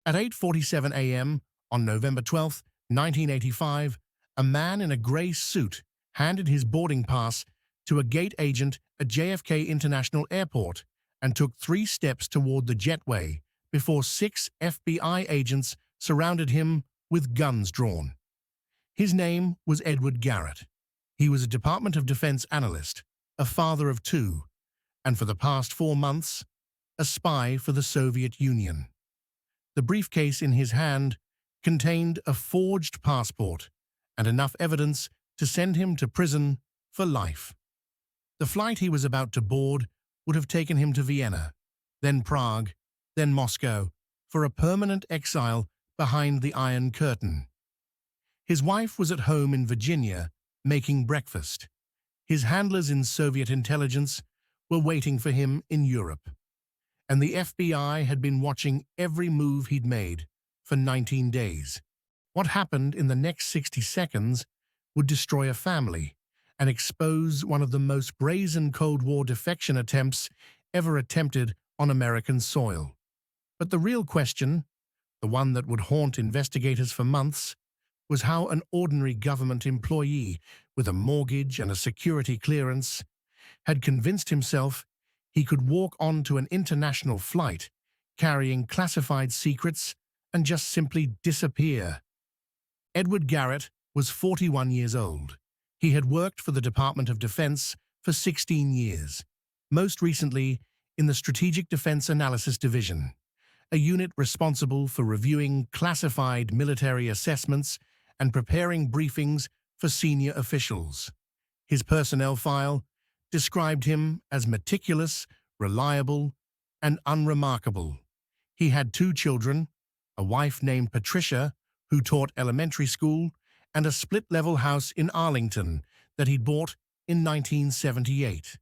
At 8:47 a.m. on November 12, 1985, a man in a grey suit handed his boarding pass to a gate agent at JFK International Airport and took 3 steps toward the jetway before 6 FBI agents surrounded him with guns drawn. His name was Edward Garrett. He was a Department of Defense analyst, a father of 2, and for the past 4 months, a spy for the Soviet Union. The briefcase in his hand contained a forged passport and enough evidence to send him to prison for life. The flight he was about to board would have taken him to Vienna, then Prague, then Moscow, for a permanent exile behind the Iron Curtain. His wife was at home in Virginia, making breakfast. His handlers in Soviet intelligence were waiting for him in Europe. And the FBI had been watching every move he'd made for 19 days. What happened in the next 60 seconds would destroy a family and expose one of the most brazen Cold War defection attempts ever attempted on American soil. But the real question, the one that would haunt investigators for months, was how an ordinary government employee with a mortgage and a security clearance had convinced himself he could walk onto an international flight carrying classified secrets and just simply disappear. Edward Garrett was 41 years old. He had worked for the Department of Defense for 16 years, most recently in the Strategic Defense Analysis Division, a unit responsible for reviewing classified military assessments and preparing briefings for senior officials. His personnel file described him as meticulous, reliable, and unremarkable. He had 2 children, a wife named Patricia, who taught elementary school, and a split-level house in Arlington that he'd bought in 1978.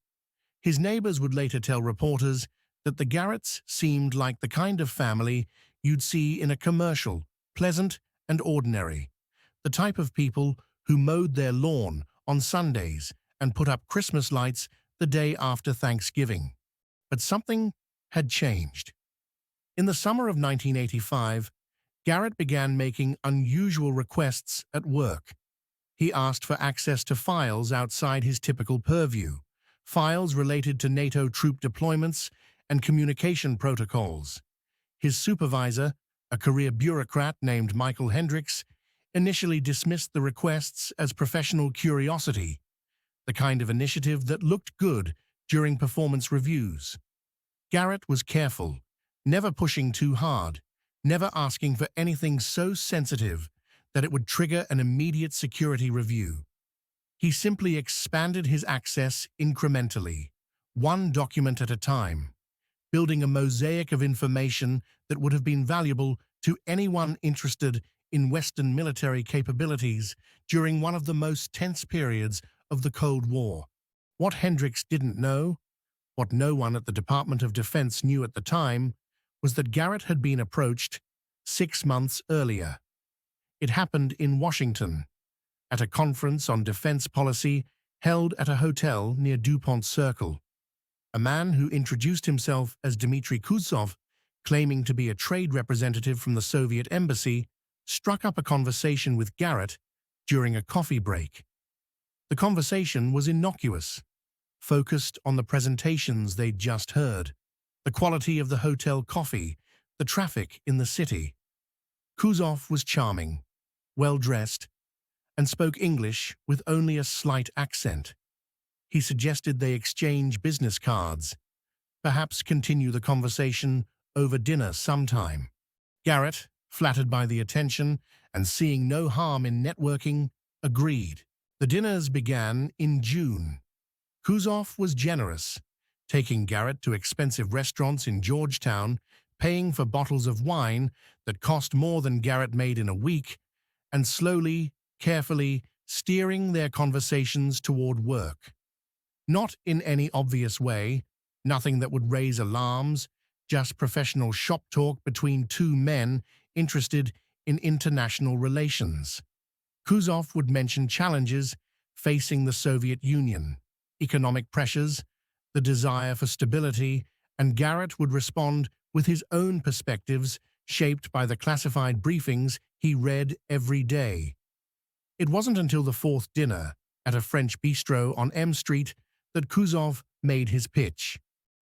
His neighbors would later tell reporters that the Garretts seemed like the kind of family you'd see in a commercial, pleasant and ordinary, the type of people who mowed their lawn on Sundays and put up Christmas lights the day after Thanksgiving. But something had changed. In the summer of 1985, Garrett began making unusual requests at work. He asked for access to files outside his typical purview, files related to NATO troop deployments and communication protocols. His supervisor, a career bureaucrat named Michael Hendricks, initially dismissed the requests as professional curiosity, the kind of initiative that looked good during performance reviews. Garrett was careful, never pushing too hard, never asking for anything so sensitive that it would trigger an immediate security review. He simply expanded his access incrementally, one document at a time, building a mosaic of information that would have been valuable to anyone interested in Western military capabilities during one of the most tense periods of the Cold War. What Hendricks didn't know, what no one at the Department of Defense knew at the time, was that Garrett had been approached 6 months earlier. It happened in Washington, at a conference on defense policy held at a hotel near DuPont Circle. A man who introduced himself as Dmitry Kuzov, claiming to be a trade representative from the Soviet embassy, struck up a conversation with Garrett during a coffee break. The conversation was innocuous, focused on the presentations they'd just heard, the quality of the hotel coffee, the traffic in the city. Kuzov was charming, well-dressed, and spoke English with only a slight accent. He suggested they exchange business cards, perhaps continue the conversation over dinner sometime. Garrett, flattered by the attention and seeing no harm in networking, agreed. The dinners began in June. Kuzov was generous, taking Garrett to expensive restaurants in Georgetown, paying for bottles of wine that cost more than Garrett made in a week, and slowly, carefully steering their conversations toward work. Not in any obvious way, nothing that would raise alarms, just professional shop talk between 2 men interested in international relations. Kuzov would mention challenges facing the Soviet Union, economic pressures, the desire for stability, and Garrett would respond with his own perspectives, shaped by the classified briefings he read every day. It wasn't until the fourth dinner at a French bistro on M Street that Kuzov made his pitch.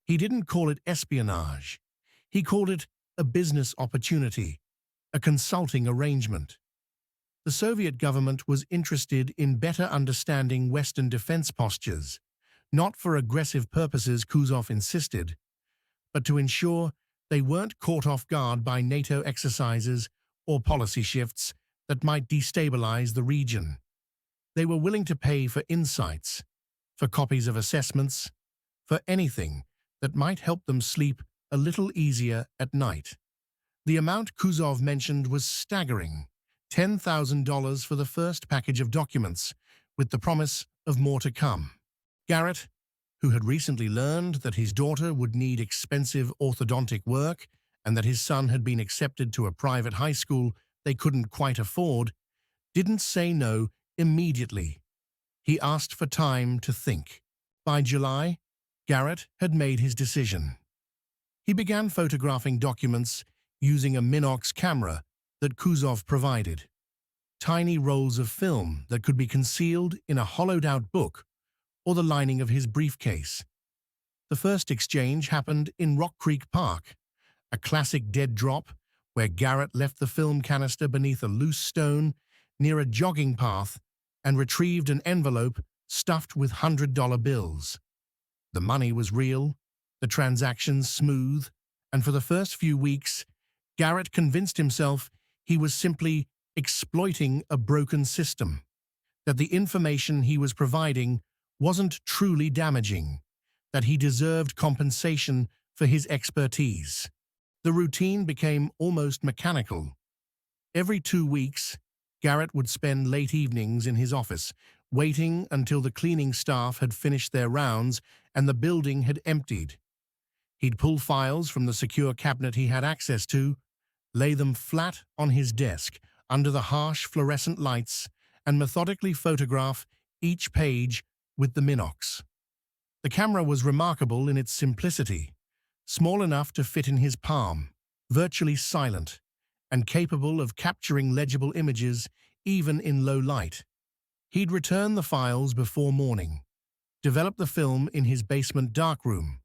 He didn't call it espionage. He called it a business opportunity, a consulting arrangement. The Soviet government was interested in better understanding Western defense postures, not for aggressive purposes, Kuzov insisted, but to ensure they weren't caught off guard by NATO exercises or policy shifts that might destabilize the region. They were willing to pay for insights, for copies of assessments, for anything that might help them sleep a little easier at night. The amount Kuzov mentioned was staggering: $10,000 for the first package of documents, with the promise of more to come. Garrett, who had recently learned that his daughter would need expensive orthodontic work and that his son had been accepted to a private high school they couldn't quite afford, didn't say no immediately. He asked for time to think. By July, Garrett had made his decision. He began photographing documents using a Minox camera that Kuzov provided. Tiny rolls of film that could be concealed in a hollowed-out book or the lining of his briefcase. The first exchange happened in Rock Creek Park, a classic dead drop where Garrett left the film canister beneath a loose stone near a jogging path and retrieved an envelope stuffed with $100 bills. The money was real, the transactions smooth, and for the first few weeks, Garrett convinced himself he was simply exploiting a broken system, that the information he was providing wasn't truly damaging, that he deserved compensation for his expertise. The routine became almost mechanical. Every 2 weeks, Garrett would spend late evenings in his office, waiting until the cleaning staff had finished their rounds and the building had emptied. He'd pull files from the secure cabinet he had access to, lay them flat on his desk under the harsh fluorescent lights, and methodically photograph each page with the Minox. The camera was remarkable in its simplicity, small enough to fit in his palm, virtually silent, and capable of capturing legible images even in low light. He'd return the files before morning, develop the film in his basement darkroom,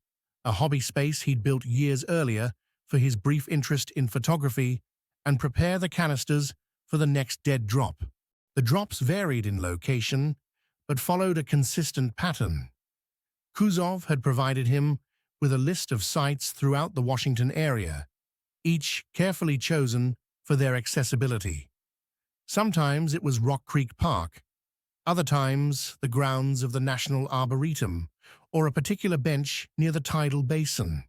a hobby space he'd built years earlier for his brief interest in photography, and prepare the canisters for the next dead drop. The drops varied in location, but followed a consistent pattern. Kuzov had provided him with a list of sites throughout the Washington area, each carefully chosen for their accessibility. Sometimes it was Rock Creek Park, other times the grounds of the National Arboretum, or a particular bench near the tidal basin.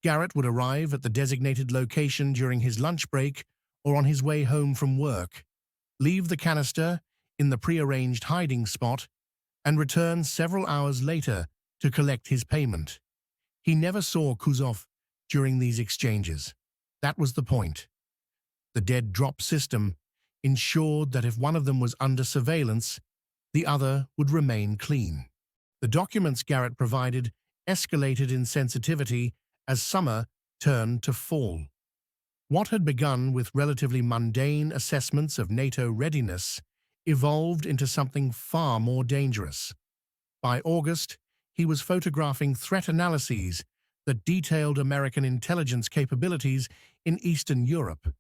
Garrett would arrive at the designated location during his lunch break or on his way home from work, leave the canister in the prearranged hiding spot, and return several hours later to collect his payment. He never saw Kuzov during these exchanges. That was the point. The dead drop system ensured that if one of them was under surveillance, the other would remain clean. The documents Garrett provided escalated in sensitivity as summer turned to fall. What had begun with relatively mundane assessments of NATO readiness evolved into something far more dangerous. By August, he was photographing threat analyses that detailed American intelligence capabilities in Eastern Europe,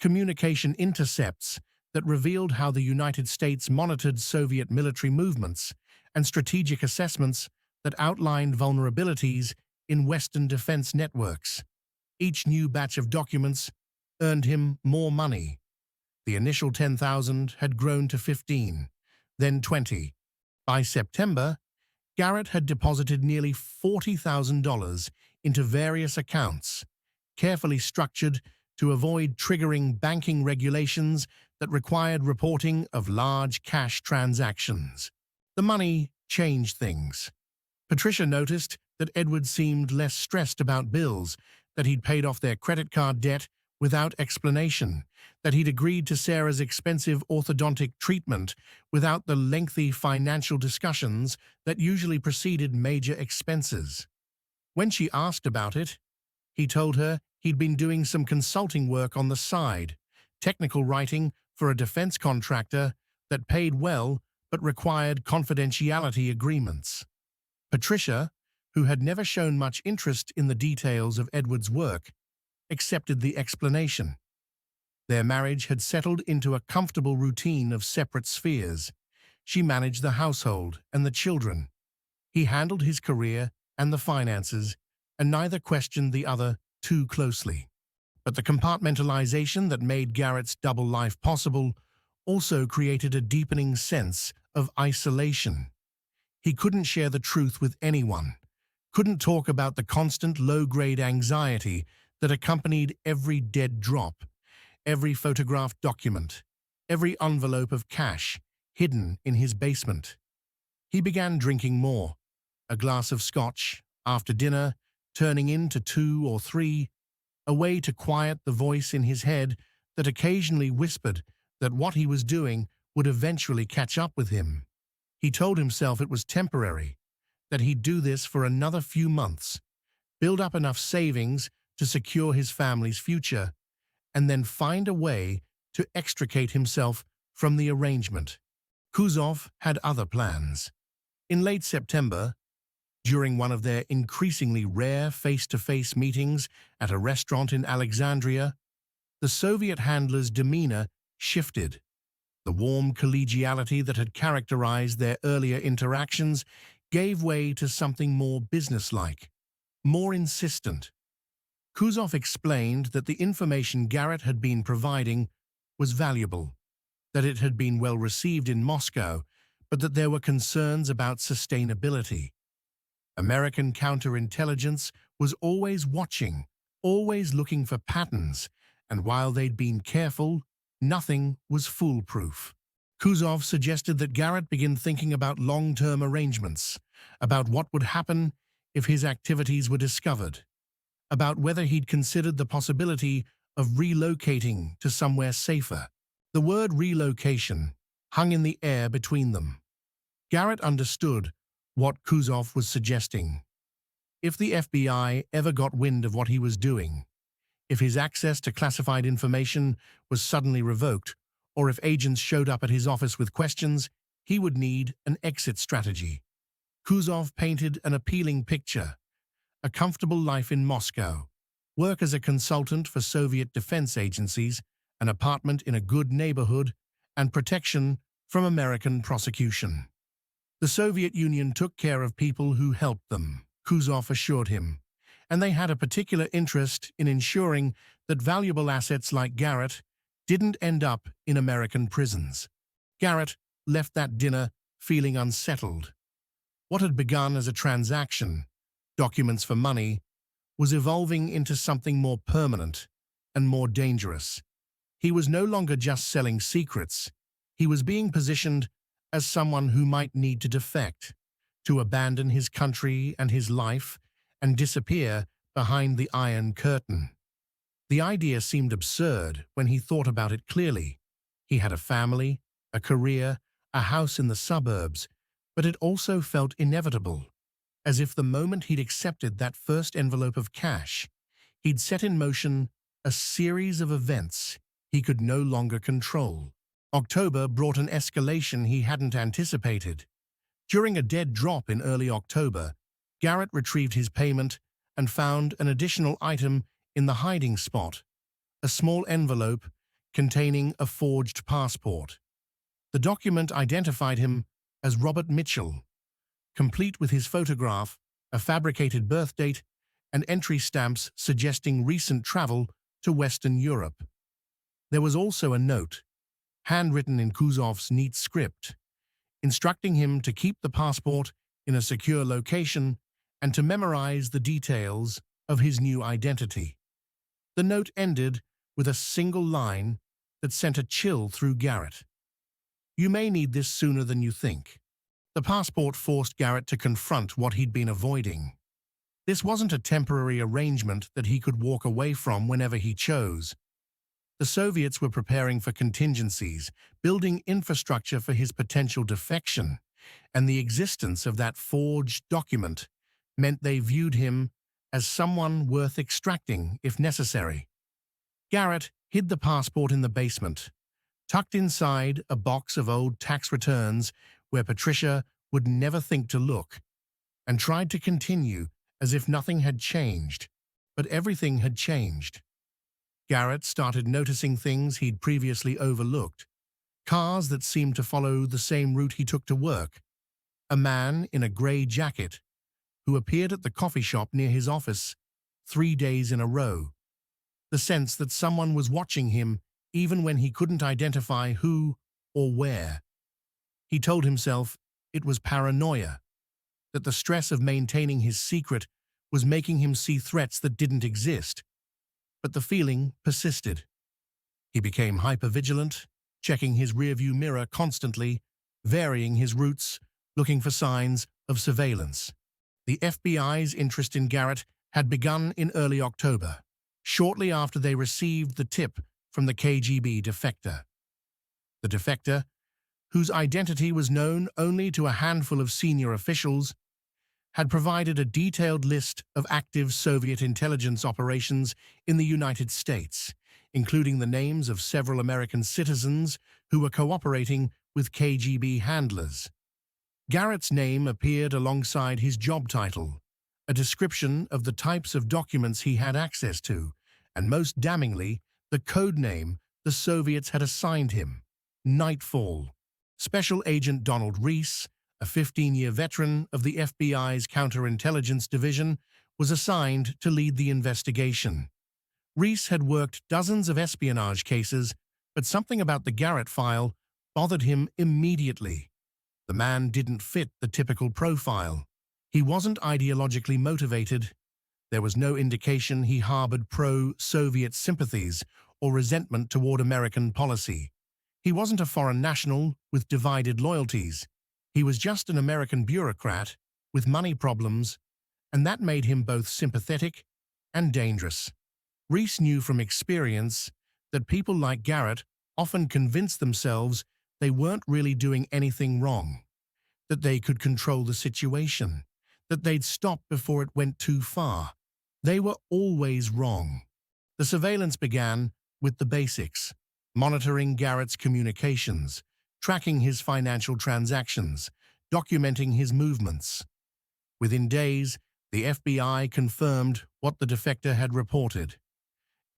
communication intercepts that revealed how the United States monitored Soviet military movements, and strategic assessments that outlined vulnerabilities in Western defense networks. Each new batch of documents earned him more money. The initial $10,000 had grown to $15,000, then $20,000. By September, Garrett had deposited nearly $40,000 into various accounts, carefully structured to avoid triggering banking regulations that required reporting of large cash transactions. The money changed things. Patricia noticed that Edward seemed less stressed about bills, that he'd paid off their credit card debt without explanation, that he'd agreed to Sarah's expensive orthodontic treatment without the lengthy financial discussions that usually preceded major expenses. When she asked about it, he told her He'd been doing some consulting work on the side, technical writing for a defense contractor that paid well but required confidentiality agreements. Patricia, who had never shown much interest in the details of Edward's work, accepted the explanation. Their marriage had settled into a comfortable routine of separate spheres. She managed the household and the children. He handled his career and the finances, and neither questioned the other too closely. But the compartmentalization that made Garrett's double life possible also created a deepening sense of isolation. He couldn't share the truth with anyone, couldn't talk about the constant low-grade anxiety that accompanied every dead drop, every photographed document, every envelope of cash hidden in his basement. He began drinking more, a glass of scotch after dinner, turning into 2 or 3, a way to quiet the voice in his head that occasionally whispered that what he was doing would eventually catch up with him. He told himself it was temporary, that he'd do this for another few months, build up enough savings to secure his family's future, and then find a way to extricate himself from the arrangement. Kuzov had other plans. In late September, during one of their increasingly rare face-to-face meetings at a restaurant in Alexandria, the Soviet handler's demeanor shifted. The warm collegiality that had characterized their earlier interactions gave way to something more businesslike, more insistent. Kuzov explained that the information Garrett had been providing was valuable, that it had been well received in Moscow, but that there were concerns about sustainability. American counterintelligence was always watching, always looking for patterns, and while they'd been careful, nothing was foolproof. Kuzov suggested that Garrett begin thinking about long-term arrangements, about what would happen if his activities were discovered, about whether he'd considered the possibility of relocating to somewhere safer. The word relocation hung in the air between them. Garrett understood what Kuzov was suggesting. If the FBI ever got wind of what he was doing, if his access to classified information was suddenly revoked, or if agents showed up at his office with questions, he would need an exit strategy. Kuzov painted an appealing picture: a comfortable life in Moscow, work as a consultant for Soviet defense agencies, an apartment in a good neighborhood, and protection from American prosecution. The Soviet Union took care of people who helped them, Kuzov assured him, and they had a particular interest in ensuring that valuable assets like Garrett didn't end up in American prisons. Garrett left that dinner feeling unsettled. What had begun as a transaction, documents for money, was evolving into something more permanent and more dangerous. He was no longer just selling secrets. He was being positioned as someone who might need to defect, to abandon his country and his life and disappear behind the Iron Curtain. The idea seemed absurd when he thought about it clearly. He had a family, a career, a house in the suburbs, but it also felt inevitable, as if the moment he'd accepted that first envelope of cash, he'd set in motion a series of events he could no longer control. October brought an escalation he hadn't anticipated. During a dead drop in early October, Garrett retrieved his payment and found an additional item in the hiding spot, a small envelope containing a forged passport. The document identified him as Robert Mitchell, complete with his photograph, a fabricated birth date, and entry stamps suggesting recent travel to Western Europe. There was also a note, handwritten in Kuzov's neat script, instructing him to keep the passport in a secure location and to memorize the details of his new identity. The note ended with a single line that sent a chill through Garrett. "You may need this sooner than you think." The passport forced Garrett to confront what he'd been avoiding. This wasn't a temporary arrangement that he could walk away from whenever he chose. The Soviets were preparing for contingencies, building infrastructure for his potential defection, and the existence of that forged document meant they viewed him as someone worth extracting if necessary. Garrett hid the passport in the basement, tucked inside a box of old tax returns where Patricia would never think to look, and tried to continue as if nothing had changed. But everything had changed. Garrett started noticing things he'd previously overlooked. Cars that seemed to follow the same route he took to work. A man in a grey jacket who appeared at the coffee shop near his office 3 days in a row. The sense that someone was watching him even when he couldn't identify who or where. He told himself it was paranoia, that the stress of maintaining his secret was making him see threats that didn't exist. But the feeling persisted. He became hypervigilant, checking his rearview mirror constantly, varying his routes, looking for signs of surveillance. The FBI's interest in Garrett had begun in early October, shortly after they received the tip from the KGB Defector. The Defector, whose identity was known only to a handful of senior officials, had provided a detailed list of active Soviet intelligence operations in the United States, including the names of several American citizens who were cooperating with KGB handlers. Garrett's name appeared alongside his job title, a description of the types of documents he had access to, and most damningly, the code name the Soviets had assigned him, Nightfall. Special Agent Donald Reese, a 15-year veteran of the FBI's Counterintelligence Division, was assigned to lead the investigation. Reese had worked dozens of espionage cases, but something about the Garrett file bothered him immediately. The man didn't fit the typical profile. He wasn't ideologically motivated. There was no indication he harbored pro-Soviet sympathies or resentment toward American policy. He wasn't a foreign national with divided loyalties. He was just an American bureaucrat with money problems, and that made him both sympathetic and dangerous. Reese knew from experience that people like Garrett often convinced themselves they weren't really doing anything wrong, that they could control the situation, that they'd stop before it went too far. They were always wrong. The surveillance began with the basics, monitoring Garrett's communications, tracking his financial transactions, documenting his movements. Within days, the FBI confirmed what the Defector had reported.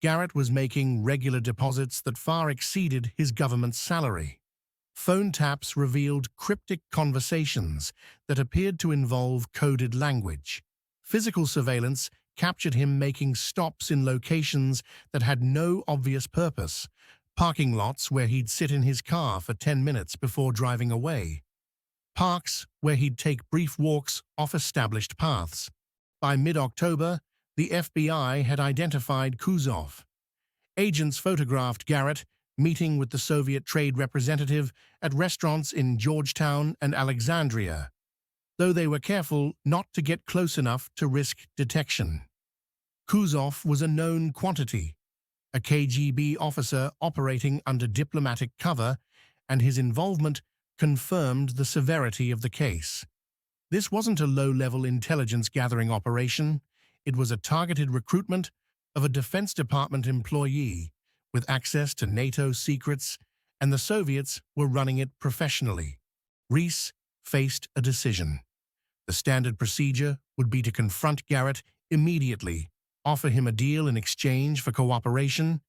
Garrett was making regular deposits that far exceeded his government's salary. Phone taps revealed cryptic conversations that appeared to involve coded language. Physical surveillance captured him making stops in locations that had no obvious purpose, parking lots where he'd sit in his car for 10 minutes before driving away, parks where he'd take brief walks off established paths. By mid-October, the FBI had identified Kuzov. Agents photographed Garrett meeting with the Soviet trade representative at restaurants in Georgetown and Alexandria, though they were careful not to get close enough to risk detection. Kuzov was a known quantity, a KGB officer operating under diplomatic cover, and his involvement confirmed the severity of the case. This wasn't a low-level intelligence-gathering operation. It was a targeted recruitment of a Defense Department employee with access to NATO secrets, and the Soviets were running it professionally. Reese faced a decision. The standard procedure would be to confront Garrett immediately, offer him a deal in exchange for cooperation,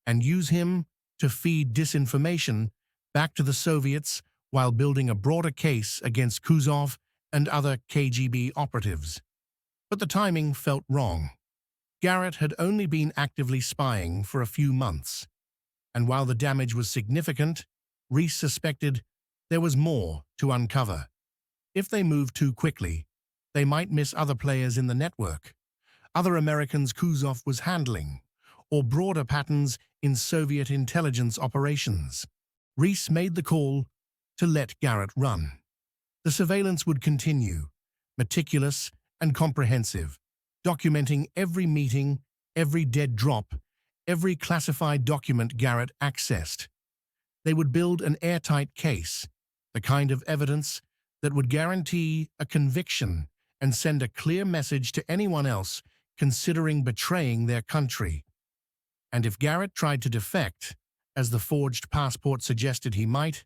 and use him to feed disinformation back to the Soviets while building a broader case against Kuzov and other KGB operatives. But the timing felt wrong. Garrett had only been actively spying for a few months, and while the damage was significant, Reese suspected there was more to uncover. If they moved too quickly, they might miss other players in the network, other Americans Kuzov was handling, or broader patterns in Soviet intelligence operations. Reese made the call to let Garrett run. The surveillance would continue, meticulous and comprehensive, documenting every meeting, every dead drop, every classified document Garrett accessed. They would build an airtight case, the kind of evidence that would guarantee a conviction and send a clear message to anyone else considering betraying their country. And if Garrett tried to defect, as the forged passport suggested he might,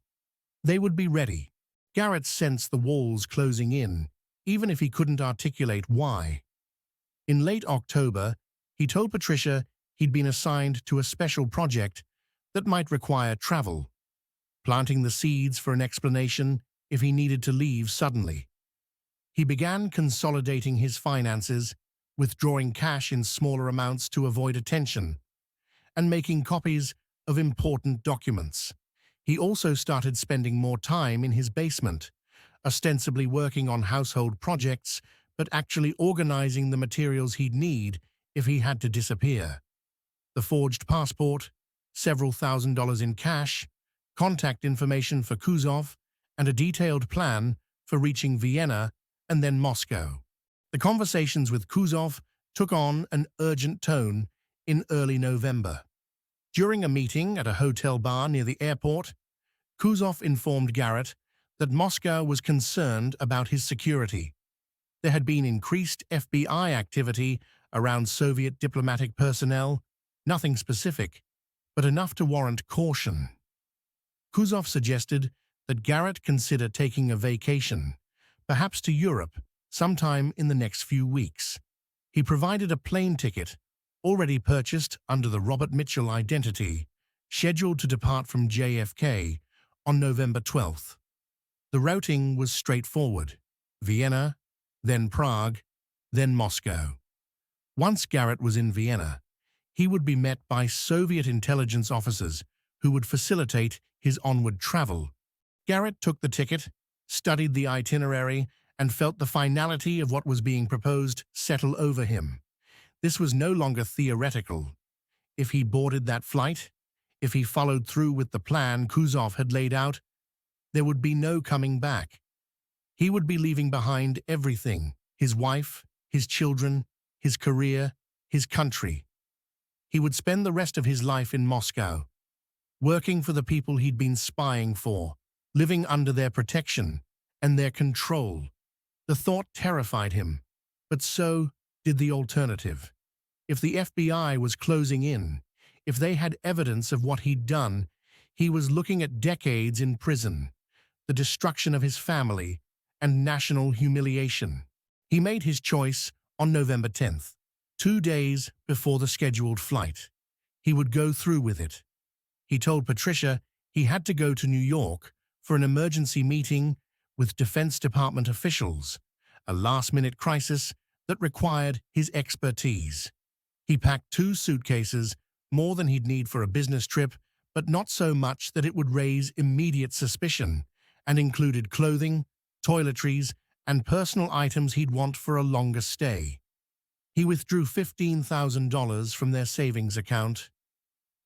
they would be ready. Garrett sensed the walls closing in, even if he couldn't articulate why. In late October, he told Patricia he'd been assigned to a special project that might require travel, planting the seeds for an explanation if he needed to leave suddenly. He began consolidating his finances, withdrawing cash in smaller amounts to avoid attention, and making copies of important documents. He also started spending more time in his basement, ostensibly working on household projects, but actually organizing the materials he'd need if he had to disappear. The forged passport, several $1,000s in cash, contact information for Kuzov, and a detailed plan for reaching Vienna and then Moscow. The conversations with Kuzov took on an urgent tone in early November. During a meeting at a hotel bar near the airport, Kuzov informed Garrett that Moscow was concerned about his security. There had been increased FBI activity around Soviet diplomatic personnel, nothing specific, but enough to warrant caution. Kuzov suggested that Garrett consider taking a vacation, perhaps to Europe, sometime in the next few weeks. He provided a plane ticket, already purchased under the Robert Mitchell identity, scheduled to depart from JFK on November 12th. The routing was straightforward: Vienna, then Prague, then Moscow. Once Garrett was in Vienna, he would be met by Soviet intelligence officers who would facilitate his onward travel. Garrett took the ticket, studied the itinerary, and felt the finality of what was being proposed settle over him. This was no longer theoretical. If he boarded that flight, if he followed through with the plan Kuzov had laid out, there would be no coming back. He would be leaving behind everything: his wife, his children, his career, his country. He would spend the rest of his life in Moscow, working for the people he'd been spying for, living under their protection and their control. The thought terrified him, but so did the alternative. If the FBI was closing in, if they had evidence of what he'd done, he was looking at decades in prison, the destruction of his family, and national humiliation. He made his choice on November 10th, 2 days before the scheduled flight. He would go through with it. He told Patricia he had to go to New York for an emergency meeting with Defense Department officials, a last-minute crisis that required his expertise. He packed 2 suitcases, more than he'd need for a business trip, but not so much that it would raise immediate suspicion, and included clothing, toiletries, and personal items he'd want for a longer stay. He withdrew $15,000 from their savings account,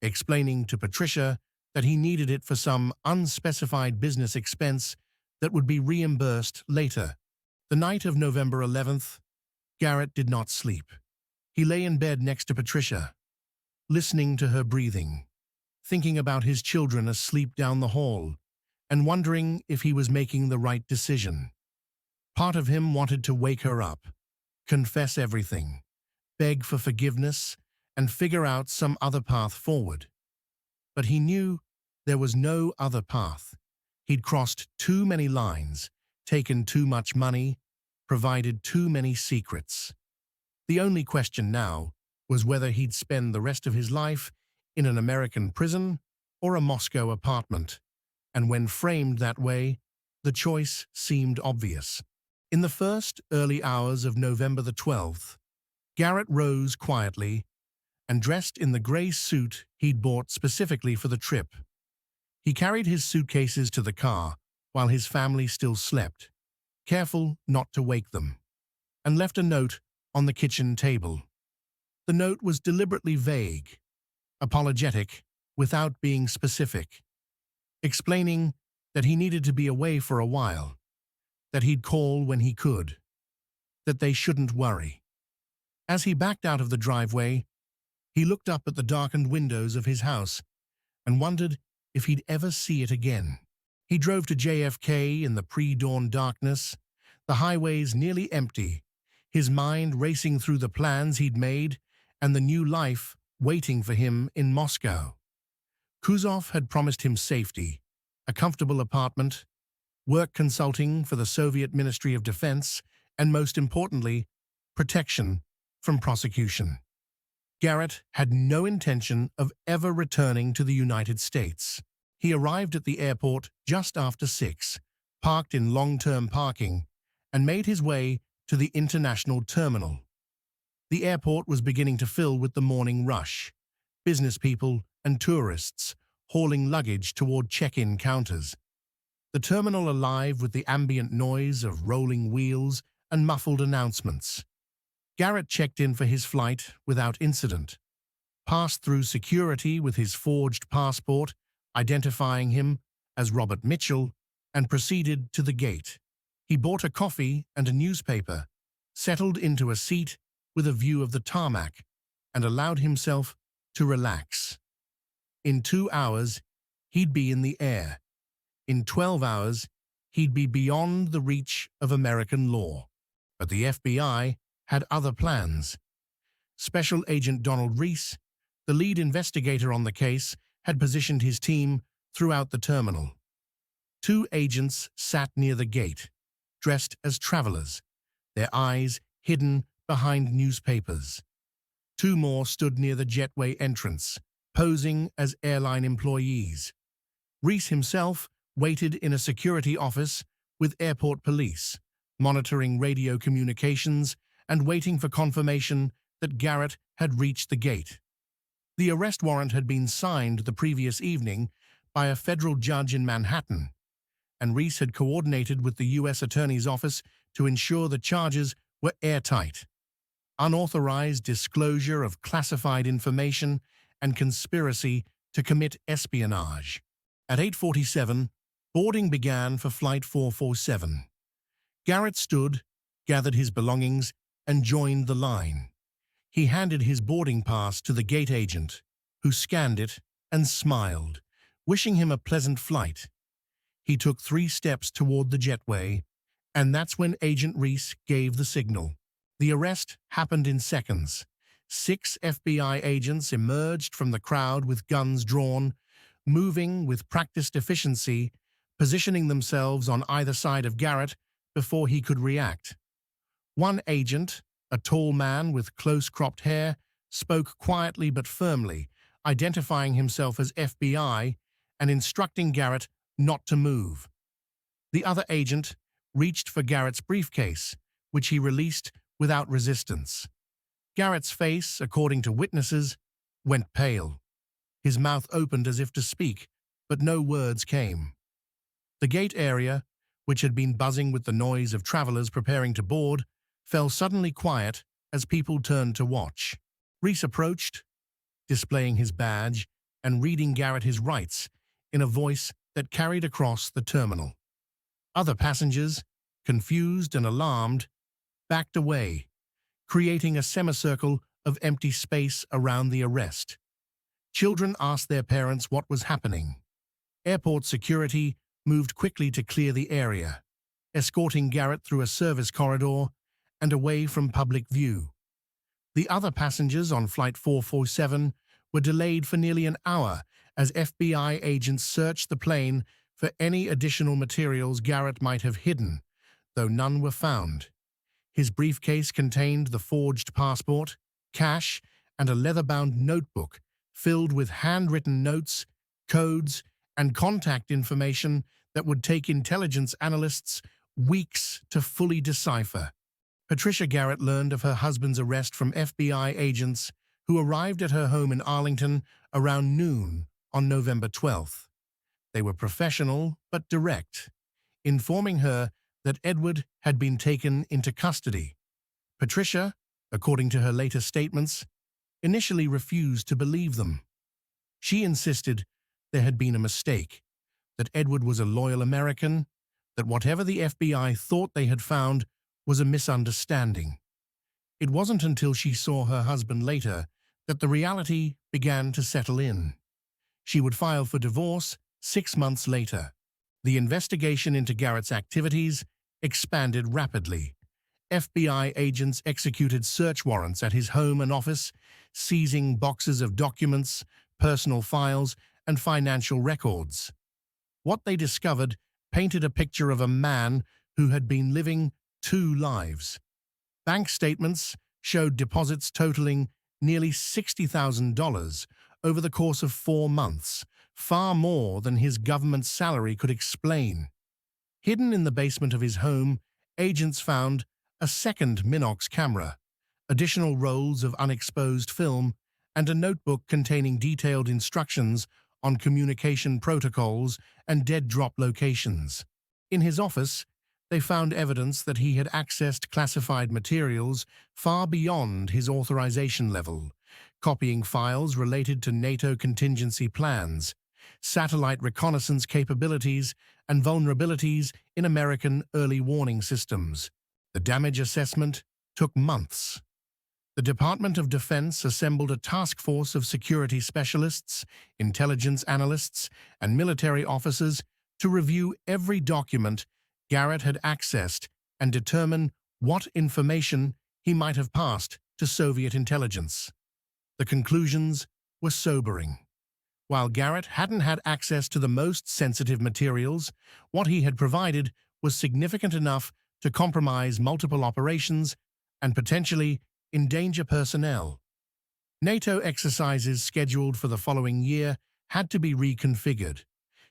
explaining to Patricia that he needed it for some unspecified business expense that would be reimbursed later. The night of November 11th, Garrett did not sleep. He lay in bed next to Patricia, listening to her breathing, thinking about his children asleep down the hall, and wondering if he was making the right decision. Part of him wanted to wake her up, confess everything, beg for forgiveness, and figure out some other path forward. But he knew there was no other path. He'd crossed too many lines, taken too much money, provided too many secrets. The only question now was whether he'd spend the rest of his life in an American prison or a Moscow apartment, and when framed that way, the choice seemed obvious. In the first early hours of November the 12th, Garrett rose quietly and dressed in the gray suit he'd bought specifically for the trip. He carried his suitcases to the car while his family still slept, careful not to wake them, and left a note on the kitchen table. The note was deliberately vague, apologetic, without being specific, explaining that he needed to be away for a while, that he'd call when he could, that they shouldn't worry. As he backed out of the driveway, he looked up at the darkened windows of his house and wondered if he'd ever see it again. He drove to JFK in the pre-dawn darkness, the highways nearly empty, his mind racing through the plans he'd made and the new life waiting for him in Moscow. Kuzov had promised him safety, a comfortable apartment, work consulting for the Soviet Ministry of Defense, and most importantly, protection from prosecution. Garrett had no intention of ever returning to the United States. He arrived at the airport just after 6, parked in long-term parking, and made his way to the international terminal. The airport was beginning to fill with the morning rush, business people and tourists hauling luggage toward check-in counters. The terminal alive with the ambient noise of rolling wheels and muffled announcements. Garrett checked in for his flight without incident, passed through security with his forged passport, identifying him as Robert Mitchell, and proceeded to the gate. He bought a coffee and a newspaper, settled into a seat with a view of the tarmac, and allowed himself to relax. In 2 hours, he'd be in the air. In 12 hours, he'd be beyond the reach of American law. But the FBI had other plans. Special Agent Donald Reese, the lead investigator on the case, had positioned his team throughout the terminal. 2 agents sat near the gate, dressed as travelers, their eyes hidden behind newspapers. 2 more stood near the jetway entrance, posing as airline employees. Reese himself waited in a security office with airport police, monitoring radio communications and waiting for confirmation that Garrett had reached the gate. The arrest warrant had been signed the previous evening by a federal judge in Manhattan, and Reese had coordinated with the U.S. Attorney's Office to ensure the charges were airtight. Unauthorized disclosure of classified information and conspiracy to commit espionage. At 8:47, boarding began for Flight 447. Garrett stood, gathered his belongings, and joined the line. He handed his boarding pass to the gate agent, who scanned it and smiled, wishing him a pleasant flight. He took 3 steps toward the jetway, and that's when Agent Reese gave the signal. The arrest happened in seconds. 6 FBI agents emerged from the crowd with guns drawn, moving with practiced efficiency, positioning themselves on either side of Garrett before he could react. One agent, a tall man with close-cropped hair, spoke quietly but firmly, identifying himself as FBI and instructing Garrett not to move. The other agent reached for Garrett's briefcase, which he released without resistance. Garrett's face, according to witnesses, went pale. His mouth opened as if to speak, but no words came. The gate area, which had been buzzing with the noise of travelers preparing to board, fell suddenly quiet as people turned to watch. Reese approached, displaying his badge and reading Garrett his rights in a voice that carried across the terminal. Other passengers, confused and alarmed, backed away, creating a semicircle of empty space around the arrest. Children asked their parents what was happening. Airport security moved quickly to clear the area, escorting Garrett through a service corridor and away from public view. The other passengers on Flight 447 were delayed for nearly an hour as FBI agents searched the plane for any additional materials Garrett might have hidden, though none were found. His briefcase contained the forged passport, cash, and a leather-bound notebook filled with handwritten notes, codes, and contact information that would take intelligence analysts weeks to fully decipher. Patricia Garrett learned of her husband's arrest from FBI agents who arrived at her home in Arlington around noon on November 12th. They were professional but direct, informing her that Edward had been taken into custody. Patricia, according to her later statements, initially refused to believe them. She insisted there had been a mistake, that Edward was a loyal American, that whatever the FBI thought they had found was a misunderstanding. It wasn't until she saw her husband later that the reality began to settle in. She would file for divorce 6 months later. The investigation into Garrett's activities expanded rapidly. FBI agents executed search warrants at his home and office, seizing boxes of documents, personal files, and financial records. What they discovered painted a picture of a man who had been living two lives. Bank statements showed deposits totaling nearly $60,000 over the course of 4 months, far more than his government salary could explain. Hidden in the basement of his home, agents found a second Minox camera, additional rolls of unexposed film, and a notebook containing detailed instructions on communication protocols and dead drop locations. In his office, they found evidence that he had accessed classified materials far beyond his authorization level, copying files related to NATO contingency plans, satellite reconnaissance capabilities, and vulnerabilities in American early warning systems. The damage assessment took months. The Department of Defense assembled a task force of security specialists, intelligence analysts, and military officers to review every document Garrett had accessed and determine what information he might have passed to Soviet intelligence. The conclusions were sobering. While Garrett hadn't had access to the most sensitive materials, what he had provided was significant enough to compromise multiple operations and potentially endanger personnel. NATO exercises scheduled for the following year had to be reconfigured.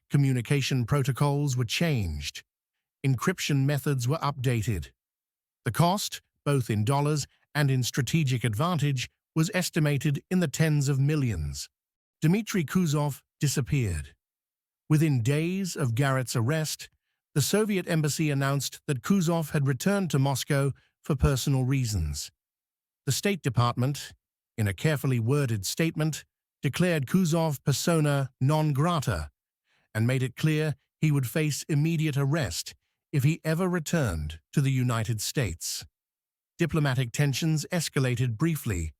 Communication protocols were changed. Encryption methods were updated. The cost, both in dollars and in strategic advantage, was estimated in the tens of millions. Dmitry Kuzov disappeared. Within days of Garrett's arrest, the Soviet embassy announced that Kuzov had returned to Moscow for personal reasons. The State Department, in a carefully worded statement, declared Kuzov persona non grata and made it clear he would face immediate arrest if he ever returned to the United States. Diplomatic tensions escalated briefly,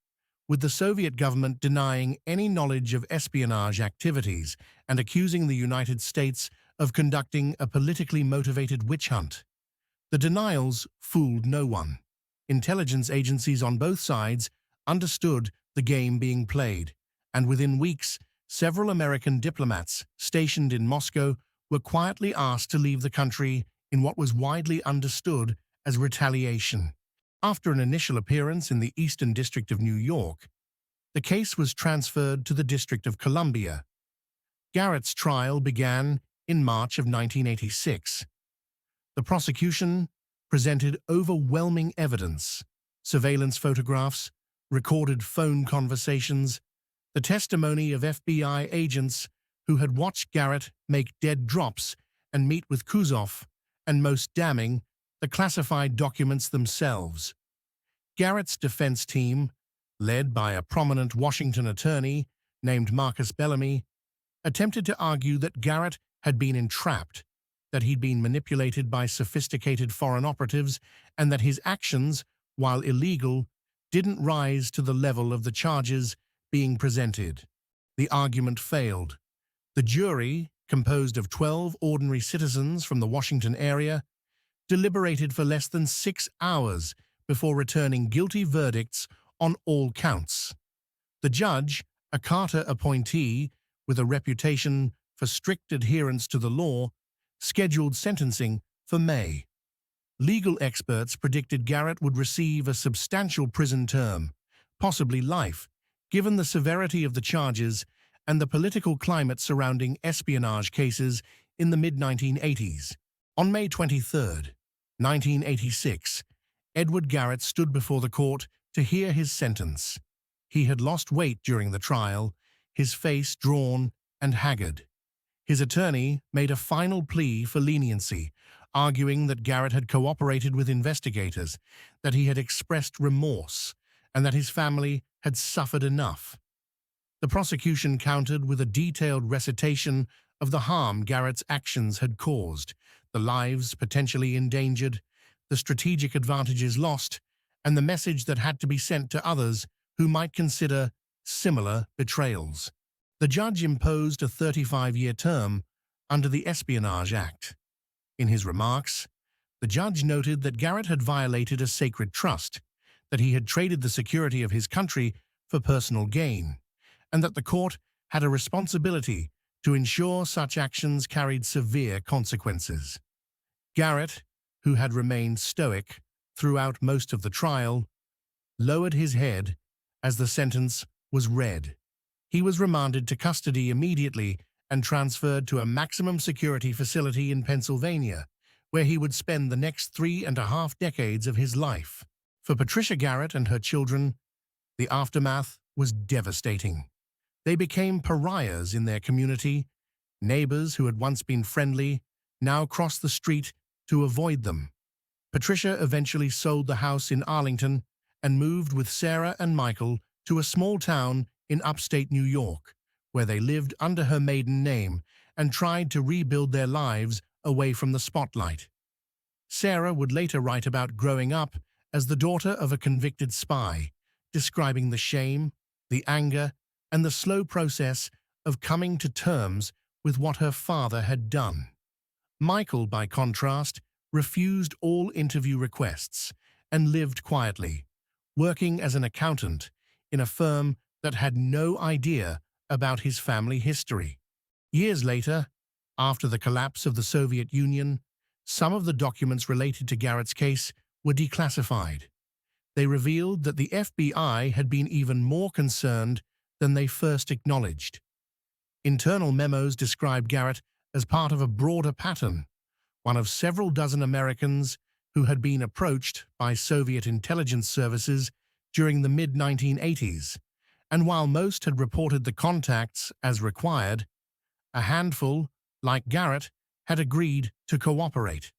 with the Soviet government denying any knowledge of espionage activities and accusing the United States of conducting a politically motivated witch hunt. The denials fooled no one. Intelligence agencies on both sides understood the game being played, and within weeks, several American diplomats stationed in Moscow were quietly asked to leave the country in what was widely understood as retaliation. After an initial appearance in the Eastern District of New York, the case was transferred to the District of Columbia. Garrett's trial began in March of 1986. The prosecution presented overwhelming evidence: surveillance photographs, recorded phone conversations, the testimony of FBI agents who had watched Garrett make dead drops and meet with Kuzov, and most damning, the classified documents themselves. Garrett's defense team, led by a prominent Washington attorney named Marcus Bellamy, attempted to argue that Garrett had been entrapped, that he'd been manipulated by sophisticated foreign operatives, and that his actions, while illegal, didn't rise to the level of the charges being presented. The argument failed. The jury, composed of 12 ordinary citizens from the Washington area, deliberated for less than 6 hours before returning guilty verdicts on all counts. The judge, a Carter appointee with a reputation for strict adherence to the law, scheduled sentencing for May. Legal experts predicted Garrett would receive a substantial prison term, possibly life, given the severity of the charges and the political climate surrounding espionage cases in the mid-1980s. On May 23, 1986, Edward Garrett stood before the court to hear his sentence. He had lost weight during the trial, his face drawn and haggard. His attorney made a final plea for leniency, arguing that Garrett had cooperated with investigators, that he had expressed remorse, and that his family had suffered enough. The prosecution countered with a detailed recitation of the harm Garrett's actions had caused, the lives potentially endangered, the strategic advantages lost, and the message that had to be sent to others who might consider similar betrayals. The judge imposed a 35-year term under the Espionage Act. In his remarks, The judge noted that Garrett had violated a sacred trust, that he had traded the security of his country for personal gain, and that the court had a responsibility to ensure such actions carried severe consequences. Garrett, who had remained stoic throughout most of the trial, lowered his head as the sentence was read. He was remanded to custody immediately and transferred to a maximum security facility in Pennsylvania, where he would spend the next 3.5 decades of his life. For Patricia Garrett and her children, the aftermath was devastating. They became pariahs in their community. Neighbors who had once been friendly now crossed the street to avoid them. Patricia eventually sold the house in Arlington and moved with Sarah and Michael to a small town in upstate New York, where they lived under her maiden name and tried to rebuild their lives away from the spotlight. Sarah would later write about growing up as the daughter of a convicted spy, describing the shame, the anger, and the slow process of coming to terms with what her father had done. Michael, by contrast, refused all interview requests and lived quietly, working as an accountant in a firm that had no idea about his family history. Years later, after the collapse of the Soviet Union, some of the documents related to Garrett's case were declassified. They revealed that the FBI had been even more concerned than they first acknowledged. Internal memos described Garrett as part of a broader pattern, one of several dozen Americans who had been approached by Soviet intelligence services during the mid-1980s, and while most had reported the contacts as required, a handful, like Garrett, had agreed to cooperate.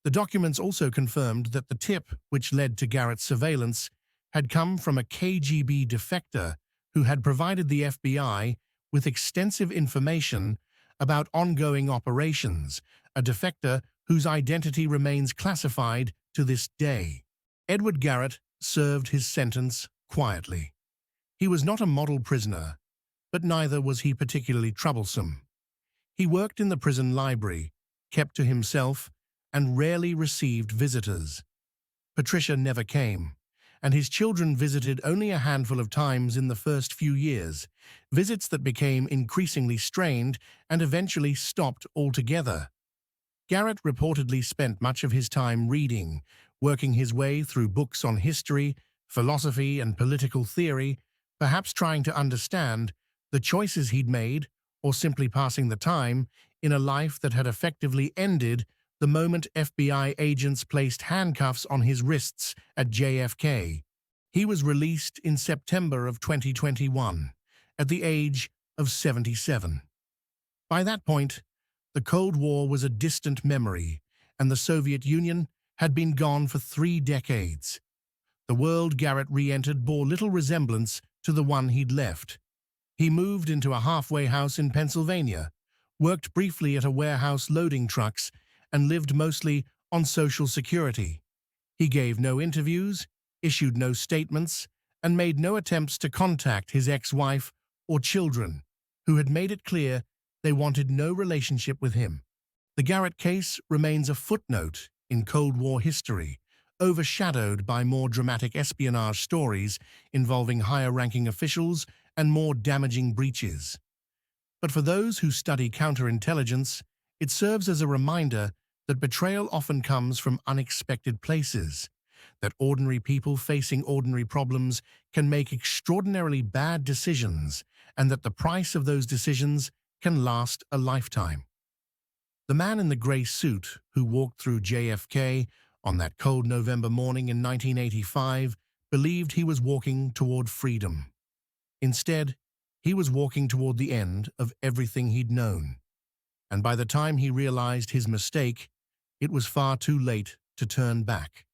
The documents also confirmed that the tip which led to Garrett's surveillance had come from a KGB defector who had provided the FBI with extensive information about ongoing operations, a defector whose identity remains classified to this day. Edward Garrett served his sentence quietly. He was not a model prisoner, but neither was he particularly troublesome. He worked in the prison library, kept to himself, and rarely received visitors. Patricia never came, and his children visited only a handful of times in the first few years, visits that became increasingly strained and eventually stopped altogether. Garrett reportedly spent much of his time reading, working his way through books on history, philosophy, and political theory, perhaps trying to understand the choices he'd made or simply passing the time in a life that had effectively ended the moment FBI agents placed handcuffs on his wrists at JFK. He was released in September of 2021, at the age of 77. By that point, the Cold War was a distant memory, and the Soviet Union had been gone for 3 decades. The world Garrett re-entered bore little resemblance to the one he'd left. He moved into a halfway house in Pennsylvania, worked briefly at a warehouse loading trucks, and lived mostly on Social Security. He gave no interviews, issued no statements, and made no attempts to contact his ex-wife or children, who had made it clear they wanted no relationship with him. The Garrett case remains a footnote in Cold War history, overshadowed by more dramatic espionage stories involving higher-ranking officials and more damaging breaches. But for those who study counterintelligence, it serves as a reminder that betrayal often comes from unexpected places, that ordinary people facing ordinary problems can make extraordinarily bad decisions, and that the price of those decisions can last a lifetime. The man in the gray suit who walked through JFK on that cold November morning in 1985 believed he was walking toward freedom. Instead, he was walking toward the end of everything he'd known. And by the time he realized his mistake, it was far too late to turn back.